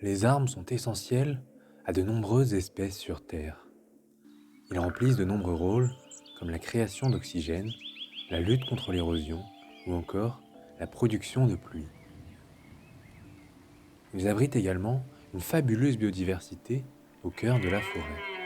Les arbres sont essentiels à de nombreuses espèces sur Terre. Ils remplissent de nombreux rôles, comme la création d'oxygène, la lutte contre l'érosion ou encore la production de pluie. Ils abritent également une fabuleuse biodiversité au cœur de la forêt.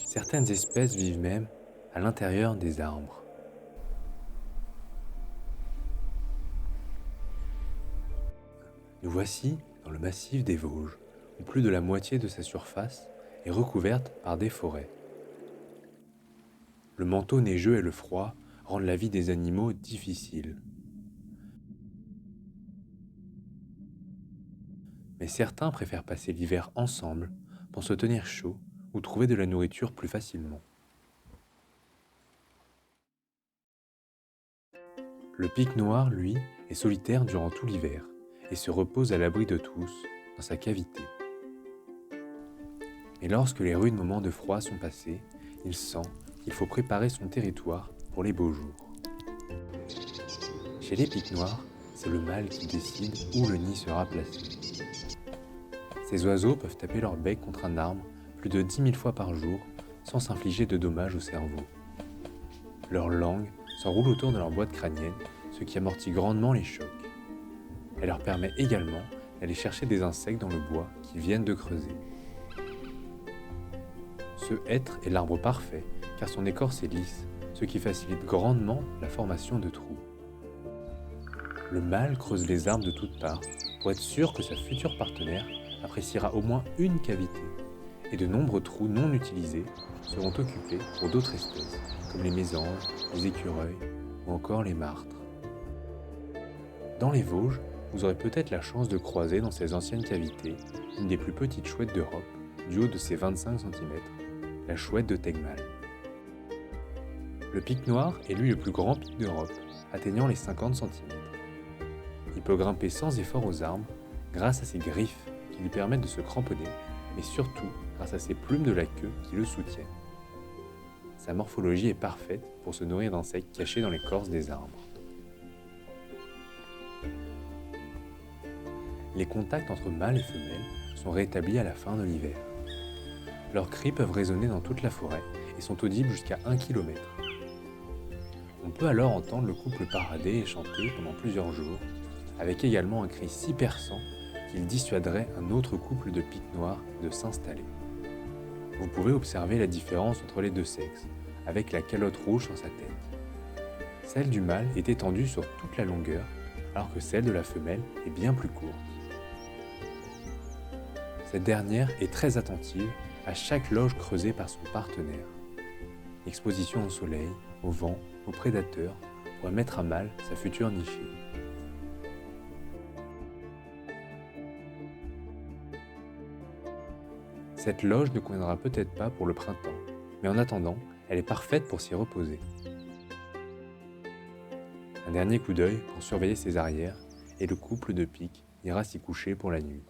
Certaines espèces vivent même à l'intérieur des arbres. Nous voici dans le massif des Vosges, où plus de la moitié de sa surface est recouverte par des forêts. Le manteau neigeux et le froid rendent la vie des animaux difficile. Mais certains préfèrent passer l'hiver ensemble pour se tenir chaud ou trouver de la nourriture plus facilement. Le pic noir, lui, est solitaire durant tout l'hiver et se repose à l'abri de tous dans sa cavité. Mais lorsque les rudes moments de froid sont passés, il sent qu'il faut préparer son territoire pour les beaux jours. Chez les pics noirs, c'est le mâle qui décide où le nid sera placé. Ces oiseaux peuvent taper leur bec contre un arbre plus de 10 000 fois par jour sans s'infliger de dommages au cerveau. Leur langue s'enroule autour de leur boîte crânienne, ce qui amortit grandement les chocs. Elle leur permet également d'aller chercher des insectes dans le bois qu'ils viennent de creuser. Ce hêtre est l'arbre parfait car son écorce est lisse, ce qui facilite grandement la formation de trous. Le mâle creuse les arbres de toutes parts pour être sûr que sa future partenaire appréciera au moins une cavité, et de nombreux trous non utilisés seront occupés pour d'autres espèces, comme les mésanges, les écureuils ou encore les martres. Dans les Vosges, vous aurez peut-être la chance de croiser dans ces anciennes cavités une des plus petites chouettes d'Europe, du haut de ses 25 cm, la chouette de Tegmal. Le pic noir est lui le plus grand pic d'Europe, atteignant les 50 cm. Il peut grimper sans effort aux arbres grâce à ses griffes qui lui permettent de se cramponner, mais surtout grâce à ses plumes de la queue qui le soutiennent. Sa morphologie est parfaite pour se nourrir d'insectes cachés dans l'écorce des arbres. Les contacts entre mâles et femelles sont rétablis à la fin de l'hiver. Leurs cris peuvent résonner dans toute la forêt et sont audibles jusqu'à 1 km. On peut alors entendre le couple parader et chanter pendant plusieurs jours, avec également un cri si perçant qu'il dissuaderait un autre couple de pics noirs de s'installer. Vous pouvez observer la différence entre les deux sexes, avec la calotte rouge sur sa tête. Celle du mâle est étendue sur toute la longueur, alors que celle de la femelle est bien plus courte. Cette dernière est très attentive à chaque loge creusée par son partenaire. L'exposition au soleil, au vent, aux prédateurs pourrait mettre à mal sa future nichée. Cette loge ne conviendra peut-être pas pour le printemps, mais en attendant, elle est parfaite pour s'y reposer. Un dernier coup d'œil pour surveiller ses arrières et le couple de pics ira s'y coucher pour la nuit.